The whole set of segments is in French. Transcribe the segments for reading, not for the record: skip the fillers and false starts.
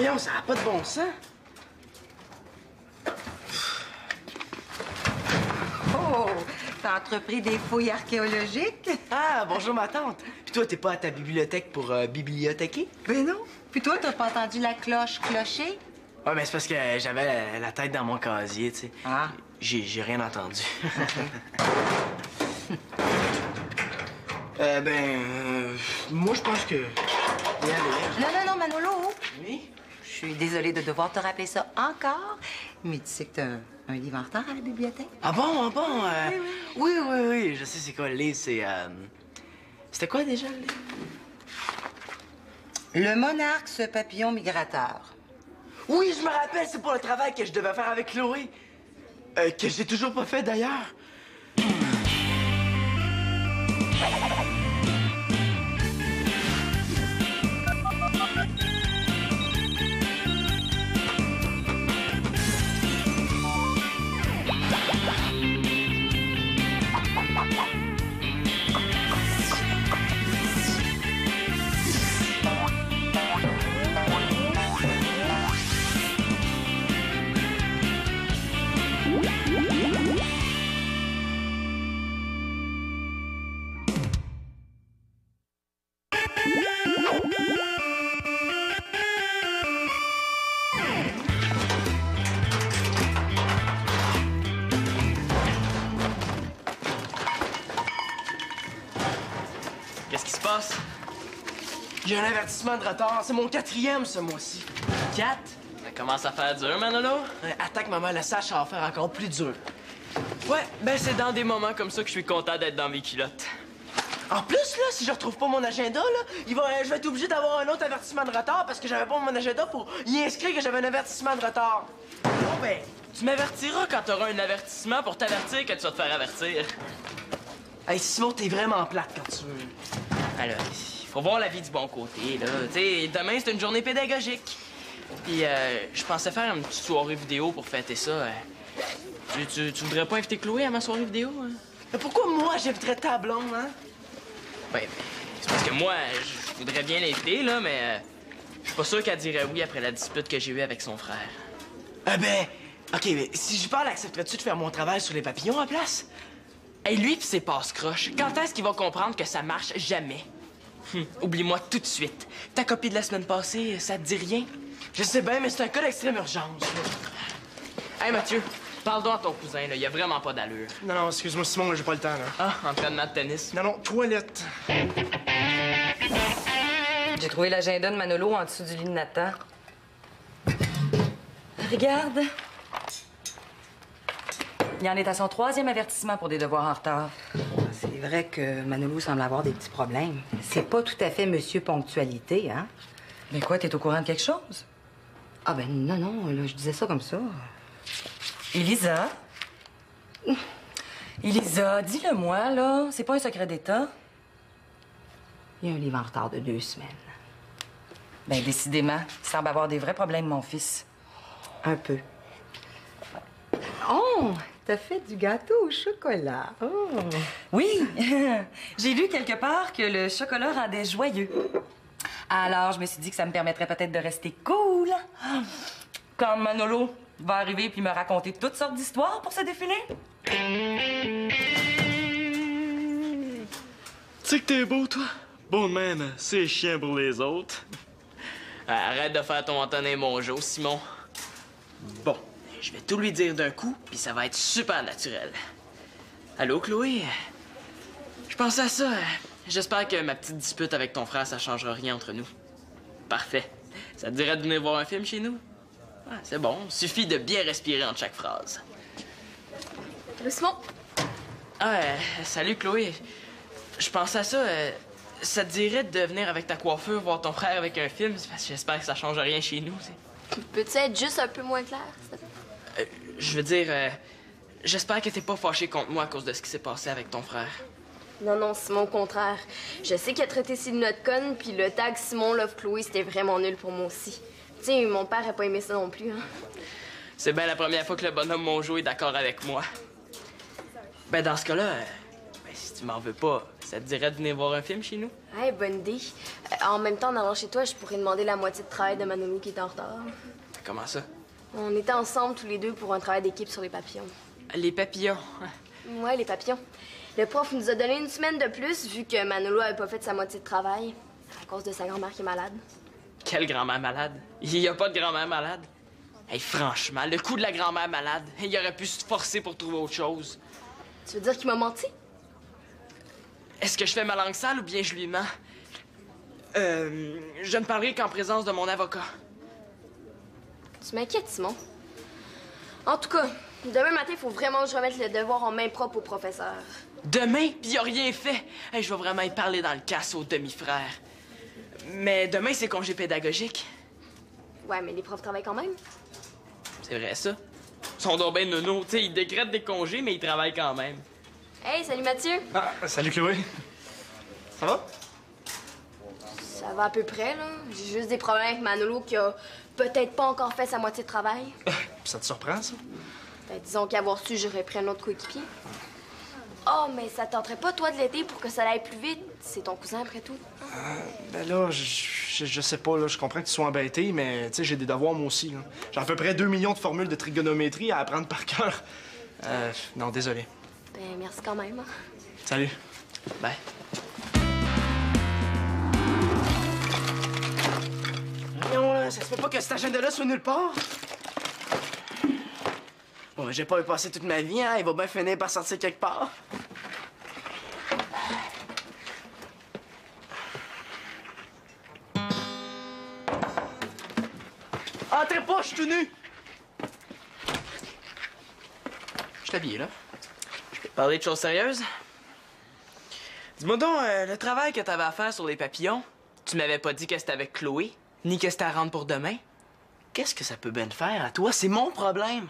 Voyons, ça n'a pas de bon sens. Oh, t'as entrepris des fouilles archéologiques? Ah, bonjour ma tante. Puis toi, t'es pas à ta bibliothèque pour bibliothéquer? Ben non. Puis toi, t'as pas entendu la cloche clocher? Ouais, mais c'est parce que j'avais la tête dans mon casier, tu sais. Ah. J'ai rien entendu. Moi, je pense que... Non, Manolo. Oui? Je suis désolée de devoir te rappeler ça encore, mais tu sais que t'as un livre en retard à la bibliothèque? Ah bon? Oui, je sais c'est quoi le livre, c'est... C'était quoi déjà le livre? Le monarque, ce papillon migrateur. Oui, je me rappelle, c'est pour le travail que je devais faire avec Chloé. Que j'ai toujours pas fait d'ailleurs. Qu'est-ce qui se passe? J'ai un avertissement de retard. C'est mon 4e ce mois-ci. 4? Ça commence à faire dur, Manolo. Attaque maman le sache, ça va faire encore plus dur. Ouais, ben c'est dans des moments comme ça que je suis content d'être dans mes culottes. En plus, là, si je retrouve pas mon agenda, là, je vais être obligé d'avoir un autre avertissement de retard parce que j'avais pas mon agenda pour y inscrire que j'avais un avertissement de retard. Bon, ben... Tu m'avertiras quand t'auras un avertissement pour t'avertir que tu vas te faire avertir. Hey, Simon, t'es vraiment plate quand tu veux. Alors, il faut voir la vie du bon côté, là. Tu sais, demain, c'est une journée pédagogique. Puis, je pensais faire une petite soirée vidéo pour fêter ça. Tu voudrais pas inviter Chloé à ma soirée vidéo? Hein? Mais pourquoi moi, j'inviterais ta blonde, hein? Ben, c'est parce que moi, je voudrais bien l'inviter, là, mais je suis pas sûr qu'elle dirait oui après la dispute que j'ai eue avec son frère. OK, mais si je parle, accepterais-tu de faire mon travail sur les papillons à place? Hey, lui pis ses passe-croches, quand est-ce qu'il va comprendre que ça marche jamais? Oublie-moi tout de suite. Ta copie de la semaine passée, ça te dit rien? Je sais bien, mais c'est un cas d'extrême urgence. Hey, Mathieu, parle donc à ton cousin, là. Il a vraiment pas d'allure. Non, excuse-moi, Simon, j'ai pas le temps, là. Ah, entraînement de tennis. Non, toilette. J'ai trouvé l'agenda de Manolo en dessous du lit de Nathan. Regarde. Il en est à son 3e avertissement pour des devoirs en retard. C'est vrai que Manolo semble avoir des petits problèmes. C'est pas tout à fait Monsieur Ponctualité, hein? Mais quoi, t'es au courant de quelque chose? Ah ben non, là, je disais ça comme ça. Elisa? Elisa, dis-le-moi, là. C'est pas un secret d'État? Il y a un livre en retard de 2 semaines. Ben, décidément, il semble avoir des vrais problèmes, mon fils. Un peu. Oh! T'as fait du gâteau au chocolat. Oh! Oui! J'ai lu quelque part que le chocolat rendait joyeux. Alors, je me suis dit que ça me permettrait peut-être de rester cool quand Manolo va arriver puis me raconter toutes sortes d'histoires pour se défiler. Tu sais que t'es beau, toi? Beau de même, c'est chiant pour les autres. Arrête de faire ton Antonin Mongeau, Simon. Bon, je vais tout lui dire d'un coup, puis ça va être super naturel. Allô, Chloé? Je pensais à ça. J'espère que ma petite dispute avec ton frère, ça changera rien entre nous. Parfait. Ça te dirait de venir voir un film chez nous? Ah, c'est bon. Suffit de bien respirer entre chaque phrase. Le Simon? Ah, salut, Chloé. Je pensais à ça. Ça te dirait de venir avec ta coiffure voir ton frère avec un film? Parce que j'espère que ça change rien chez nous. Peux-tu être juste un peu moins clair, s'il te plaît? Je veux dire, j'espère que t'es pas fâché contre moi à cause de ce qui s'est passé avec ton frère. Non, Simon, au contraire. Je sais qu'il a traité Sylvie notre conne, puis le tag Simon Love Chloé, c'était vraiment nul pour moi aussi. Tu sais, mon père a pas aimé ça non plus, hein. C'est bien la première fois que le bonhomme Mongeau est d'accord avec moi. Ben, dans ce cas-là, si tu m'en veux pas, ça te dirait de venir voir un film chez nous? Hey, bonne idée. En même temps, en allant chez toi, je pourrais demander la moitié de travail de Manolo qui est en retard. Comment ça? On était ensemble tous les deux pour un travail d'équipe sur les papillons. Les papillons. Ouais, les papillons. Le prof nous a donné une semaine de plus vu que Manolo avait pas fait sa moitié de travail à cause de sa grand-mère qui est malade. Quelle grand-mère malade? Il y a pas de grand-mère malade. Hey, franchement, le coup de la grand-mère malade, il aurait pu se forcer pour trouver autre chose. Tu veux dire qu'il m'a menti? Est-ce que je fais ma langue sale ou bien je lui mens? Je ne parlerai qu'en présence de mon avocat. Tu m'inquiètes, Simon. En tout cas, demain matin, il faut vraiment que je remette le devoir en main propre au professeur. Demain, pis il a rien fait. Hey, je vais vraiment y parler dans le casse au demi-frère. Mais demain, c'est congé pédagogique. Ouais, mais les profs travaillent quand même. C'est vrai, ça. Ils sont donc ben nono. Tu sais, ils décrètent des congés, mais ils travaillent quand même. Hey, salut Mathieu. Ah, salut Chloé. Ça va? Ça va à peu près, là. J'ai juste des problèmes avec Manolo qui a peut-être pas encore fait sa moitié de travail. Ça te surprend, ça? Ben, disons qu'avoir su, j'aurais pris un autre coéquipier. Oh, mais ça tenterait pas, toi, de l'aider pour que ça aille plus vite? C'est ton cousin, après tout. Ben là, je sais pas, là, je comprends que tu sois embêté, mais tu sais, j'ai des devoirs moi aussi, là. J'ai à peu près 2 millions de formules de trigonométrie à apprendre par cœur. Non, désolé. Ben, merci quand même. Salut. Bye. Non, là, ça se peut pas que cet agenda-là soit nulle part. Bon, j'ai pas y passer toute ma vie, hein. Il va bien finir par sortir quelque part. Entrez pas, je suis tout nu! Je t'habille, là. Je peux te parler de choses sérieuses? Dis-moi donc, le travail que t'avais à faire sur les papillons, tu m'avais pas dit que c'était avec Chloé, ni que c'était à rendre pour demain. Qu'est-ce que ça peut bien te faire à toi? C'est mon problème.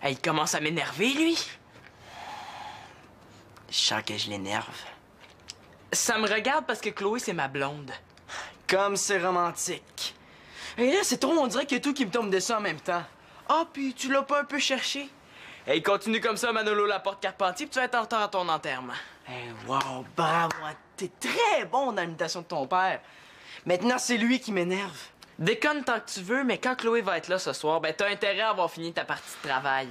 Hey, il commence à m'énerver, lui. Je sens que je l'énerve. Ça me regarde parce que Chloé, c'est ma blonde. Comme c'est romantique. Et là, c'est trop, on dirait qu'il y a tout qui me tombe dessus en même temps. Ah, puis tu l'as pas un peu cherché? Hey, continue comme ça, Manolo Laporte-Carpentier, puis tu vas être en retard à ton enterrement. Hey, wow, bravo, t'es très bon dans l'imitation de ton père. Maintenant, c'est lui qui m'énerve. Déconne tant que tu veux, mais quand Chloé va être là ce soir, ben t'as intérêt à avoir fini ta partie de travail.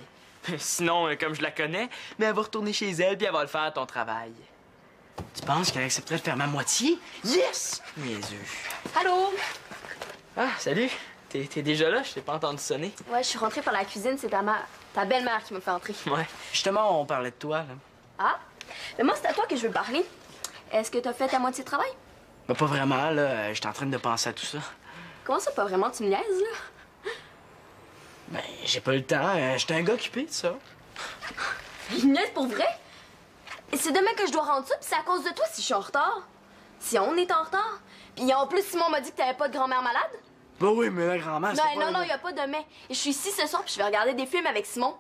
Sinon, comme je la connais, mais elle va retourner chez elle puis elle va le faire ton travail. Tu penses qu'elle accepterait de faire ma moitié? Yes! Niaiseux. Allô? Ah, salut. T'es déjà là? Je t'ai pas entendu sonner. Ouais, je suis rentrée par la cuisine, c'est ta belle-mère qui m'a fait entrer. Ouais. Justement, on parlait de toi, là. Ah? Mais moi, c'est à toi que je veux parler. Est-ce que t'as fait ta moitié de travail? Ben, pas vraiment, là. J'étais en train de penser à tout ça. Comment ça, pas vraiment? Tu me niaises, là? Ben, j'ai pas eu le temps. J'étais un gars occupé de ça. Il me niaise pour vrai? Et c'est demain que je dois rendre ça, puis c'est à cause de toi si je suis en retard. Si on est en retard. Puis en plus, Simon m'a dit que t'avais pas de grand-mère malade. Ben oui, mais la grand-mère, c'est pas... Non, il y a pas de mais. Et je suis ici ce soir, puis je vais regarder des films avec Simon.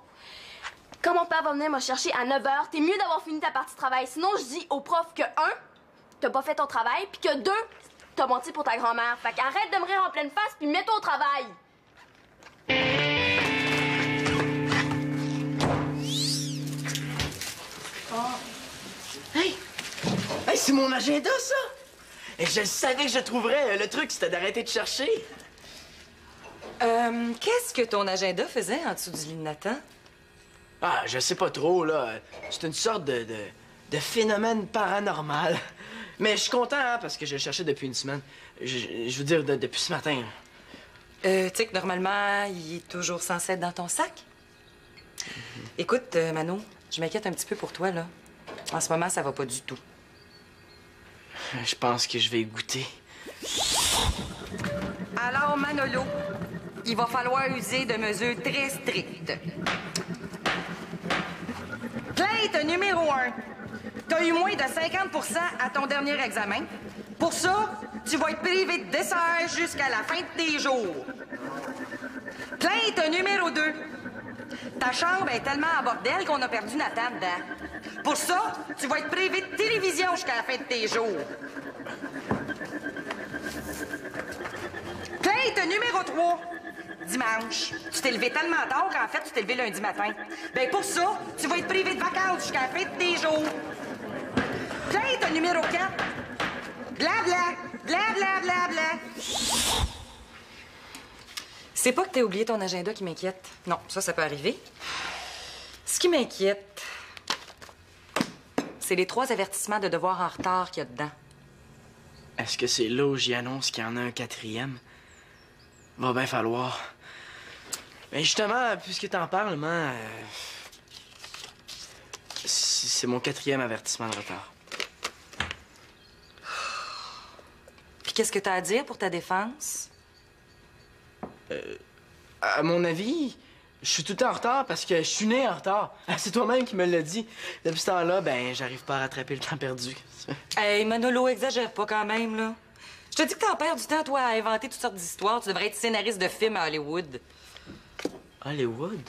Quand mon père va venir me chercher à 9h, t'es mieux d'avoir fini ta partie de travail. Sinon, je dis au prof que 1, t'as pas fait ton travail, puis que 2, t'as menti pour ta grand-mère. Fait qu'arrête de me rire en pleine face, puis mets-toi au travail. Hey! Hey, c'est mon agenda, ça! Et je savais que je trouverais. Le truc, c'était d'arrêter de chercher. Qu'est-ce que ton agenda faisait en dessous du lit de Nathan? Ah, je sais pas trop, là. C'est une sorte de phénomène paranormal. Mais je suis content, hein, parce que je le cherchais depuis une semaine. Je veux dire, depuis ce matin. Tu sais que normalement, il est toujours censé être dans ton sac? Écoute, Mano, je m'inquiète un petit peu pour toi, là. En ce moment, ça va pas du tout. Je pense que je vais y goûter. Alors, Manolo, il va falloir user de mesures très strictes. Plainte numéro 1. T'as eu moins de 50% à ton dernier examen. Pour ça, tu vas être privé de dessert jusqu'à la fin de tes jours. Plainte numéro 2. Ta chambre est tellement en bordel qu'on a perdu Nathan dedans. Pour ça, tu vas être privé de télévision jusqu'à la fin de tes jours. Plainte numéro 3. Dimanche. Tu t'es levé tellement tard qu'en fait, tu t'es levé lundi matin. Ben pour ça, tu vas être privé de vacances jusqu'à la fin de tes jours. Tiens, ton numéro 4. Blabla, blabla, blabla. C'est pas que t'aies oublié ton agenda qui m'inquiète. Non, ça peut arriver. Ce qui m'inquiète, c'est les 3 avertissements de devoirs en retard qu'il y a dedans. Est-ce que c'est là où j'y annonce qu'il y en a un 4e? Va bien falloir. Mais justement, puisque t'en parles, man, c'est mon 4e avertissement de retard. Puis qu'est-ce que t'as à dire pour ta défense? À mon avis, je suis tout le temps en retard parce que je suis né en retard. C'est toi-même qui me l'as dit. Depuis ce temps-là, ben, j'arrive pas à rattraper le temps perdu. Hey, Manolo, exagère pas quand même, là. Je te dis que t'en perds du temps, toi, à inventer toutes sortes d'histoires. Tu devrais être scénariste de films à Hollywood. Hollywood?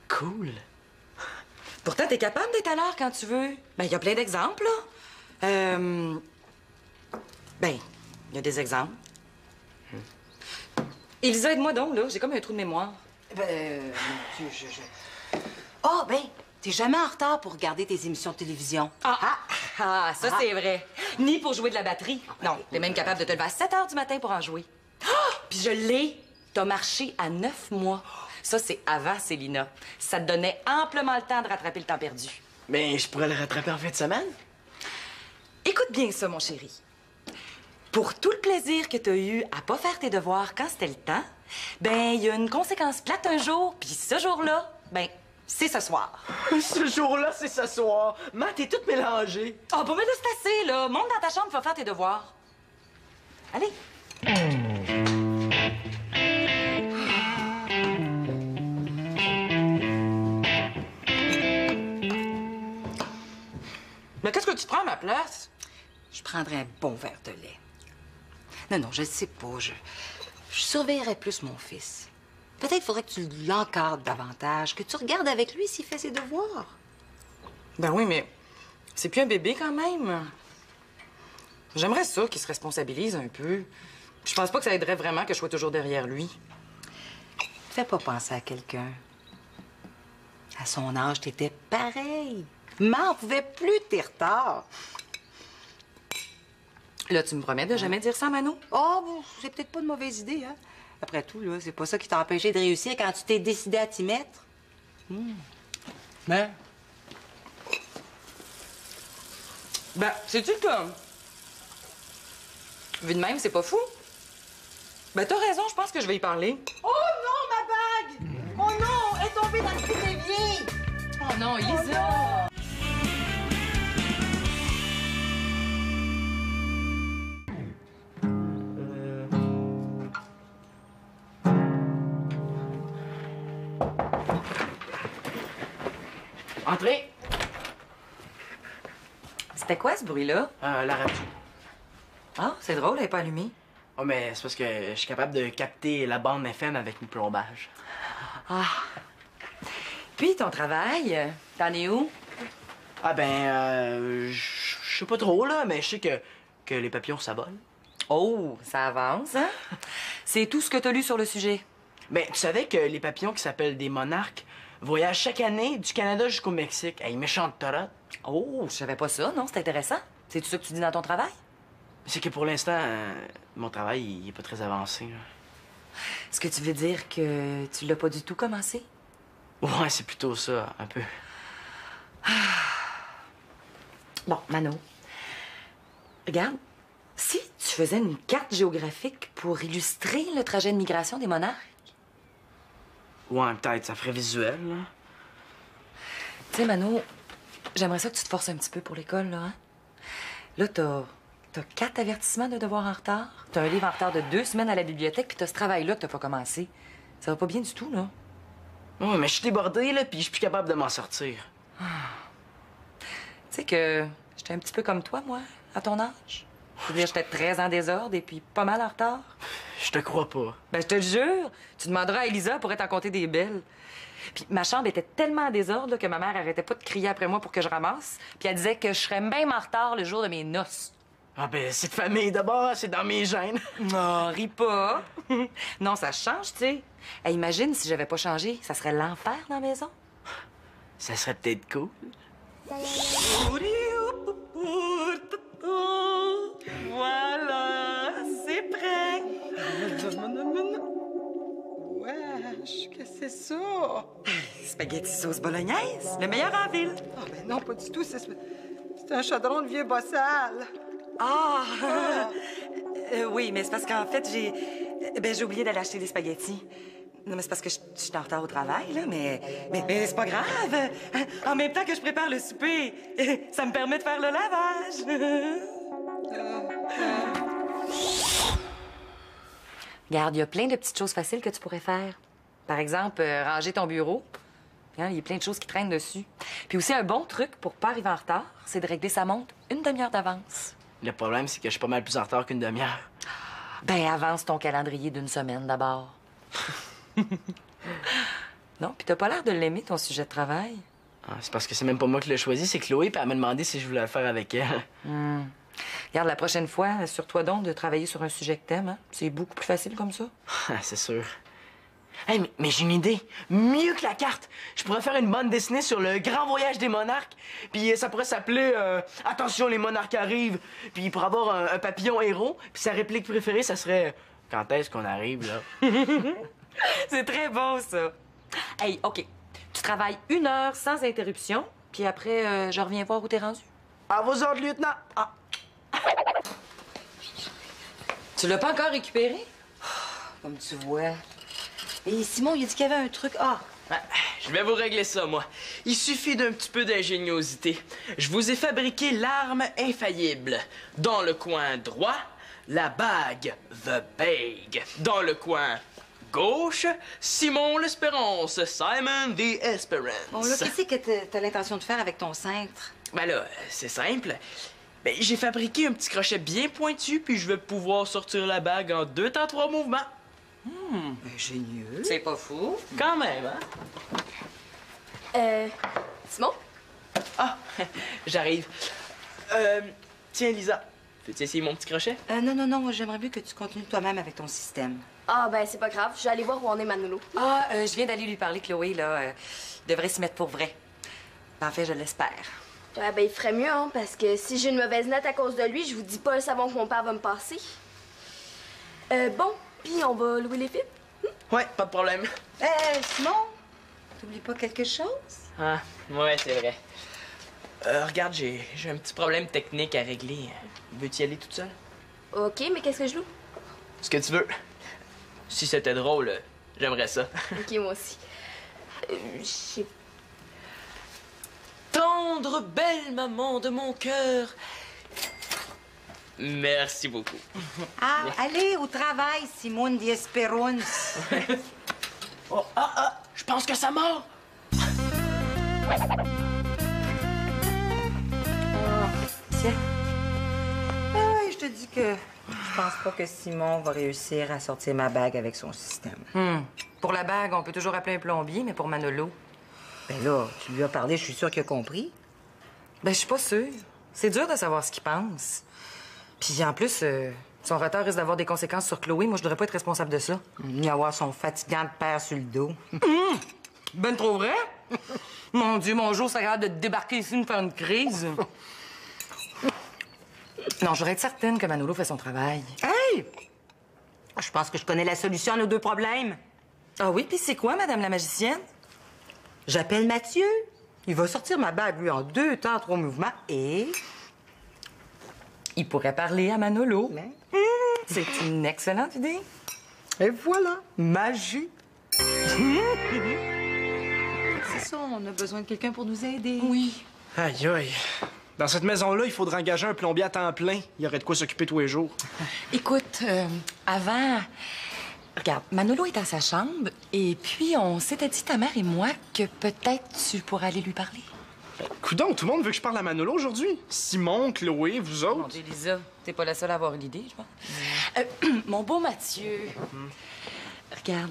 Cool. Pourtant, t'es capable d'être à l'heure quand tu veux. Ben, il y a plein d'exemples, là. Ben, il y a des exemples. Elisa, aide-moi donc, là. J'ai comme un trou de mémoire. Ben, oh, ben, t'es jamais en retard pour regarder tes émissions de télévision. Ça, c'est vrai. Ni pour jouer de la batterie. Non, t'es même capable de te lever à 7 h du matin pour en jouer. Puis je l'ai. T'as marché à 9 mois. Ça, c'est avant Célina. Ça te donnait amplement le temps de rattraper le temps perdu. Mais je pourrais le rattraper en fin de semaine? Écoute bien ça, mon chéri. Pour tout le plaisir que t'as eu à pas faire tes devoirs quand c'était le temps, ben, il y a une conséquence plate un jour, puis ce jour-là, ben, c'est ce soir. Ce jour-là, c'est ce soir. Man, t'es toute mélangée. Ah, bon, mais là, c'est assez, là. Monte dans ta chambre, va faire tes devoirs. Allez. Mais qu'est-ce que tu prends à ma place? Je prendrais un bon verre de lait. Non, je sais pas. Je surveillerais plus mon fils. Peut-être faudrait que tu l'encadres davantage, que tu regardes avec lui s'il fait ses devoirs. Ben oui, mais c'est plus un bébé quand même. J'aimerais ça qu'il se responsabilise un peu. Je pense pas que ça aiderait vraiment que je sois toujours derrière lui. Fais pas penser à quelqu'un. À son âge, t'étais pareil. M'en pouvait plus de tes retards. Là, tu me promets de jamais dire ça, Mano? Oh, bon, c'est peut-être pas une mauvaise idée, hein? Après tout, là, c'est pas ça qui t'a empêché de réussir quand tu t'es décidé à t'y mettre. Ben, sais-tu que... Vu de même, c'est pas fou. Ben, t'as raison, je pense que je vais y parler. Oh non, ma bague! Oh non, elle est tombée dans le trou d'évier! Oh non, Elisa! Entrez! C'était quoi, ce bruit-là? La radio. Ah, c'est drôle, elle n'est pas allumée. Oh, mais c'est parce que je suis capable de capter la bande FM avec mon plombage. Ah. Puis, ton travail, t'en es où? Ah, ben, je sais pas trop, là, mais je sais que les papillons s'abonnent. Oh, ça avance, hein? C'est tout ce que t'as lu sur le sujet. Ben, tu savais que les papillons qui s'appellent des monarques voyagent chaque année du Canada jusqu'au Mexique. Hey, méchante torotte. Oh, je savais pas ça, non? C'est intéressant. C'est tout ça que tu dis dans ton travail? C'est que pour l'instant, mon travail, il est pas très avancé, là. Est-ce que tu veux dire que tu l'as pas du tout commencé? Ouais, c'est plutôt ça, un peu. Bon, Mano, regarde, si tu faisais une carte géographique pour illustrer le trajet de migration des monarques... Ouais, peut-être, ça ferait visuel, là. Tu sais, Mano, j'aimerais ça que tu te forces un petit peu pour l'école, là, hein? Là, t'as 4 avertissements de devoirs en retard, t'as un livre en retard de 2 semaines à la bibliothèque, puis t'as ce travail-là que t'as pas commencé. Ça va pas bien du tout, là. Ouais, mais je suis débordé, là, puis je suis plus capable de m'en sortir. Tu sais que j'étais un petit peu comme toi, moi, à ton âge. Je veux dire, j'étais très en désordre et puis pas mal en retard. Je te crois pas. Ben, je te le jure, tu demanderas à Elisa pour t'en compter des belles. Puis ma chambre était tellement en désordre là, que ma mère arrêtait pas de crier après moi pour que je ramasse. Puis elle disait que je serais même en retard le jour de mes noces. Ah ben, cette famille, d'abord, c'est dans mes gènes. Non, ris pas. Non, ça change, tu sais. Hey, imagine si j'avais pas changé, ça serait l'enfer dans la maison. Ça serait peut-être cool. Voilà, c'est prêt. Wesh, qu'est-ce que c'est ça? Spaghetti sauce bolognaise, le meilleur en ville. Ah, ben non, pas du tout. C'est un chaudron de vieux bossal. Ah! Oui, mais c'est parce qu'en fait, j'ai oublié d'aller acheter des spaghettis. Non, mais c'est parce que je suis en retard au travail, là, mais c'est pas grave. En même temps que je prépare le souper, ça me permet de faire le lavage. Regarde, il y a plein de petites choses faciles que tu pourrais faire. Par exemple, ranger ton bureau. Hein, il y a plein de choses qui traînent dessus. Puis aussi, un bon truc pour pas arriver en retard, c'est de régler sa montre une demi-heure d'avance. Le problème, c'est que je suis pas mal plus en retard qu'une demi-heure. Ben, avance ton calendrier d'une semaine d'abord. Non, puis t'as pas l'air de l'aimer, ton sujet de travail. Ah, c'est parce que c'est même pas moi qui l'ai choisi, c'est Chloé, puis elle m'a demandé si je voulais le faire avec elle. Regarde, la prochaine fois, assure-toi donc de travailler sur un sujet que t'aimes, hein? C'est beaucoup plus facile comme ça. C'est sûr. Hey, mais j'ai une idée. Mieux que la carte. Je pourrais faire une bande dessinée sur le grand voyage des monarques. Puis ça pourrait s'appeler Attention, les monarques arrivent. Puis pour avoir un papillon héros. Puis sa réplique préférée, ça serait Quand est-ce qu'on arrive, là? C'est très bon, ça. Hey, OK. Tu travailles 1 heure sans interruption, puis après, je reviens voir où t'es rendu. À vos ordres, lieutenant. Ah. Tu l'as pas encore récupéré? Comme tu vois. Et Simon, il a dit qu'il y avait un truc. Ah! Je vais vous régler ça, moi. Il suffit d'un petit peu d'ingéniosité. Je vous ai fabriqué l'arme infaillible. Dans le coin droit, la bague, The Bag. Dans le coin gauche, Simon l'Espérance, Simon the Esperance. Bon, là, qu'est-ce que t'as l'intention de faire avec ton cintre? Ben là, c'est simple. Ben, j'ai fabriqué un petit crochet bien pointu, puis je vais pouvoir sortir la bague en 2 temps 3 mouvements. Ingénieux. C'est pas fou. Quand même, hein? Simon? Ah, j'arrive. Tiens, Lisa, veux-tu essayer mon petit crochet? Non, j'aimerais mieux que tu continues toi-même avec ton système. Ah, ben, c'est pas grave. Je vais aller voir où en est Manolo. Ah, je viens d'aller lui parler, Chloé, là. Devrait s'y mettre pour vrai. En fait, je l'espère. Ouais, ben, il ferait mieux, hein, parce que si j'ai une mauvaise note à cause de lui, je vous dis pas le savon que mon père va me passer. Bon, puis on va louer les fibres? Ouais, pas de problème. Simon, t'oublies pas quelque chose? Ah, ouais, c'est vrai. Regarde, j'ai un petit problème technique à régler. Veux-tu y aller toute seule? OK, mais qu'est-ce que je loue? Ce que tu veux. Si c'était drôle, j'aimerais ça. OK, moi aussi. Je sais Tendre, belle maman de mon cœur. Merci beaucoup. Ah, allez au travail, Simone the Esperance. Oh, je pense que ça mord. Tiens. Je te dis que je pense pas que Simon va réussir à sortir ma bague avec son système. Pour la bague, on peut toujours appeler un plombier, mais pour Manolo... Ben là, tu lui as parlé, je suis sûre qu'il a compris. Ben, je suis pas sûre. C'est dur de savoir ce qu'il pense. Puis en plus, son retard risque d'avoir des conséquences sur Chloé. Moi, je devrais pas être responsable de ça. Il va avoir son fatigant de père sur le dos. Ben trop vrai? Mon Dieu, mon jour, ça grave de débarquer ici me faire une crise. Non, je voudrais être certaine que Manolo fait son travail. Hey! Je pense que je connais la solution à nos 2 problèmes. Ah oui, puis c'est quoi, Madame la magicienne? J'appelle Mathieu. Il va sortir ma bague, lui, en 2 temps 3 mouvements et... Il pourrait parler à Manolo. Mais... C'est une excellente idée. Et voilà, magie. C'est ça, on a besoin de quelqu'un pour nous aider. Oui. Aïe, aïe. Dans cette maison-là, il faudrait engager un plombier à temps plein. Il y aurait de quoi s'occuper tous les jours. Écoute, avant... Regarde, Manolo est dans sa chambre, et puis on s'était dit, ta mère et moi, que peut-être tu pourrais aller lui parler. Coudonc, tout le monde veut que je parle à Manolo aujourd'hui. Simon, Chloé, vous Mon autres. Dieu, Lisa, t'es pas la seule à avoir une idée, je pense. Mon beau Mathieu, regarde,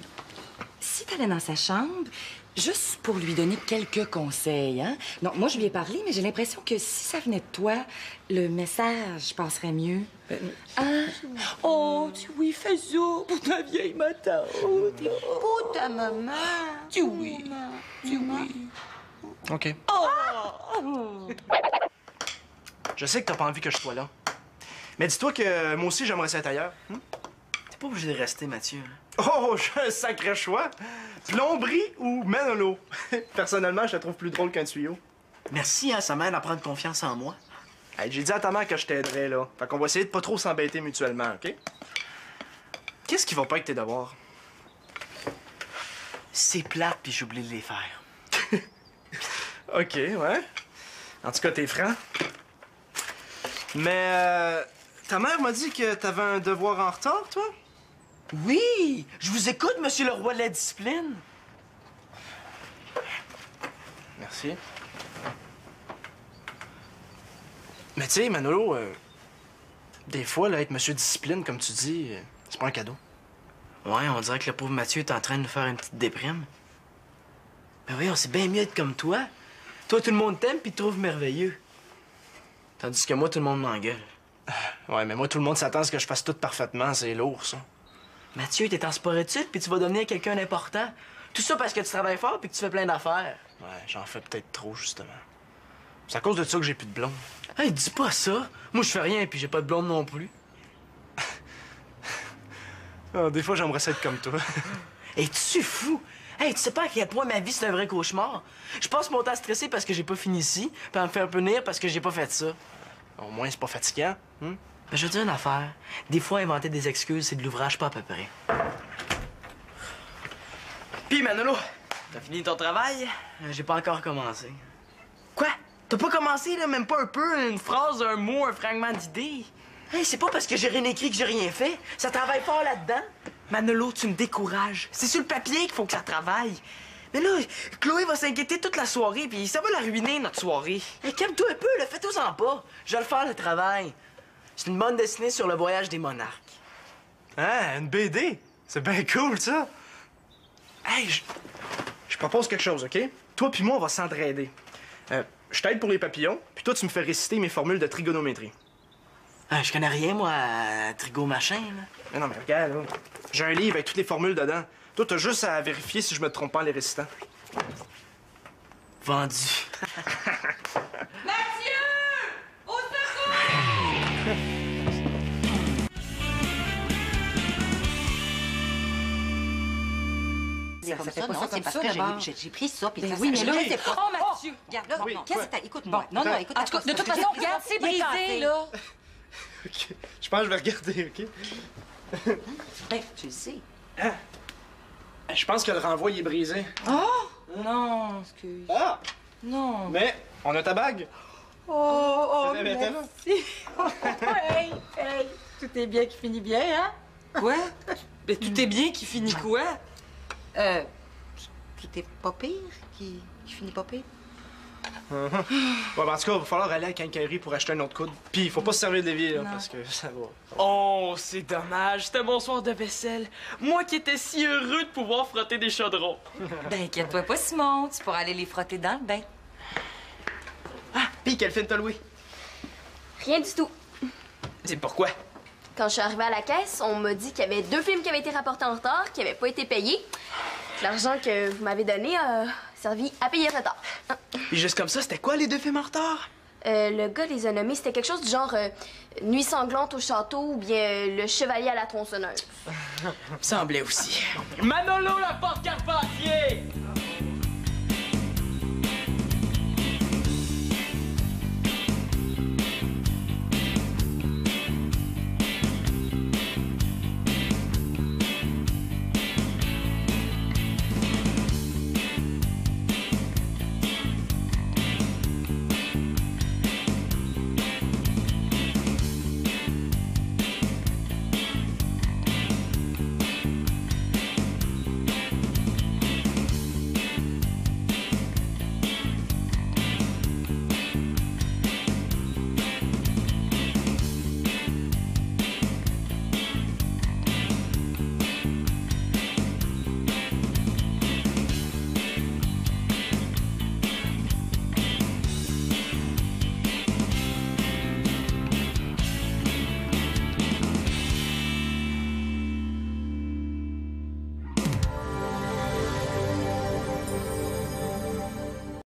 si t'allais dans sa chambre, juste pour lui donner quelques conseils, hein? Non, moi, je lui ai parlé, mais j'ai l'impression que si ça venait de toi, le message passerait mieux. Hein? Oh, tu oui, fais ça pour ta vieille matante. Pour ta maman. Tu oui, tu oui. OK. Je sais que t'as pas envie que je sois là. Mais dis-toi que moi aussi, j'aimerais ça être ailleurs. T'es pas obligé de rester, Mathieu. Oh, j'ai un sacré choix. Plomberie ou Manolo? Personnellement, je te trouve plus drôle qu'un tuyau. Merci, hein, ça m'aide à prendre confiance en moi. Hey, j'ai dit à ta mère que je t'aiderais, là. Fait qu'on va essayer de pas trop s'embêter mutuellement, OK? Qu'est-ce qui va pas avec tes devoirs? C'est plate, puis j'oublie de les faire. OK, ouais. En tout cas, t'es franc. Mais, ta mère m'a dit que t'avais un devoir en retard, toi? Oui! Je vous écoute, monsieur le roi de la discipline. Merci. Mais tu sais, Manolo, des fois, là, être monsieur discipline, comme tu dis, c'est pas un cadeau. Ouais, on dirait que le pauvre Mathieu est en train de nous faire une petite déprime. Mais oui, on sait bien mieux être comme toi. Toi, tout le monde t'aime puis te trouve merveilleux. Tandis que moi, tout le monde m'engueule. Ouais, mais moi, tout le monde s'attend à ce que je fasse tout parfaitement. C'est lourd, ça. Mathieu, t'es en sport-études puis tu vas devenir quelqu'un d'important. Tout ça parce que tu travailles fort puis que tu fais plein d'affaires. Ouais, j'en fais peut-être trop, justement. C'est à cause de ça que j'ai plus de blonde. Hey, dis pas ça. Moi, je fais rien puis j'ai pas de blonde non plus. Ah, des fois, j'aimerais ça être comme toi. Es-tu fou? Hey, tu sais pas à quel point ma vie, c'est un vrai cauchemar? Je passe mon temps stressé parce que j'ai pas fini ici, puis à me faire punir parce que j'ai pas fait ça. Au moins, c'est pas fatigant. Ben, je veux dire une affaire. Des fois, inventer des excuses, c'est de l'ouvrage pas à peu près. Puis, Manolo, t'as fini ton travail? J'ai pas encore commencé. Quoi? T'as pas commencé, là? Même pas un peu? Une phrase, un mot, un fragment d'idée? Hey, c'est pas parce que j'ai rien écrit que j'ai rien fait. Ça travaille fort là-dedans. Manolo, tu me décourages. C'est sur le papier qu'il faut que ça travaille. Mais là, Chloé va s'inquiéter toute la soirée, puis ça va la ruiner, notre soirée. Hey, calme-toi un peu, là, fais-toi-en pas. Je vais le faire, le travail. C'est une bande dessinée sur le voyage des monarques. Ah, une BD? C'est bien cool, ça. Hey, je propose quelque chose, OK? Toi puis moi, on va s'entraider. Je t'aide pour les papillons, puis toi, tu me fais réciter mes formules de trigonométrie. Ah, je connais rien, moi, à trigo machin, là. Mais non, mais regarde, là. J'ai un livre avec toutes les formules dedans. Toi, t'as juste à vérifier si je me trompe pas en les récitant. Vendu. Mathieu! Au secours! C'est comme ça, pas non, ça c'est comme parce ça, que d'abord. j'ai pris ça, puis Ben ça, oui, ça, mais là, je sais pas. Oh, Mathieu! Regarde, là, Oui, non, qu'est-ce quoi? que t'as? Écoute-moi. Bon, Non, non, attends. écoute. En tout cas, de toute façon, regarde, c'est brisé, là. OK. Je pense que je vais regarder, OK? Ben, tu le sais. Je pense que le renvoi, il est brisé. Non. Excuse. Ah! Non. Mais, on a ta bague. Oh, Mais attends, là. merci. Hey, hey, tout est bien qui finit bien, hein? Quoi? Ben, tout est bien qui finit quoi? Tout est pas pire, qui finit pas pire. Ouais, ben, en tout cas, il va falloir aller à la quincaillerie pour acheter un autre coude. Puis, il faut pas se servir de l'évier, là, parce que ça va. Oh, c'est dommage. C'était mon soir de vaisselle. Moi qui étais si heureux de pouvoir frotter des chaudrons. Ben, inquiète-toi pas, Simon. Tu pourras aller les frotter dans le bain. Ah, pis quel film t'as loué? Rien du tout. C'est pourquoi? Quand je suis arrivée à la caisse, on m'a dit qu'il y avait 2 films qui avaient été rapportés en retard, qui n'avaient pas été payés. L'argent que vous m'avez donné a servi à payer le retard. Pis juste comme ça, c'était quoi les 2 films en retard? Le gars les a nommés, c'était quelque chose du genre Nuit sanglante au château ou bien Le chevalier à la tronçonneuse. Semblait aussi. Manolo, la porte Carpentier!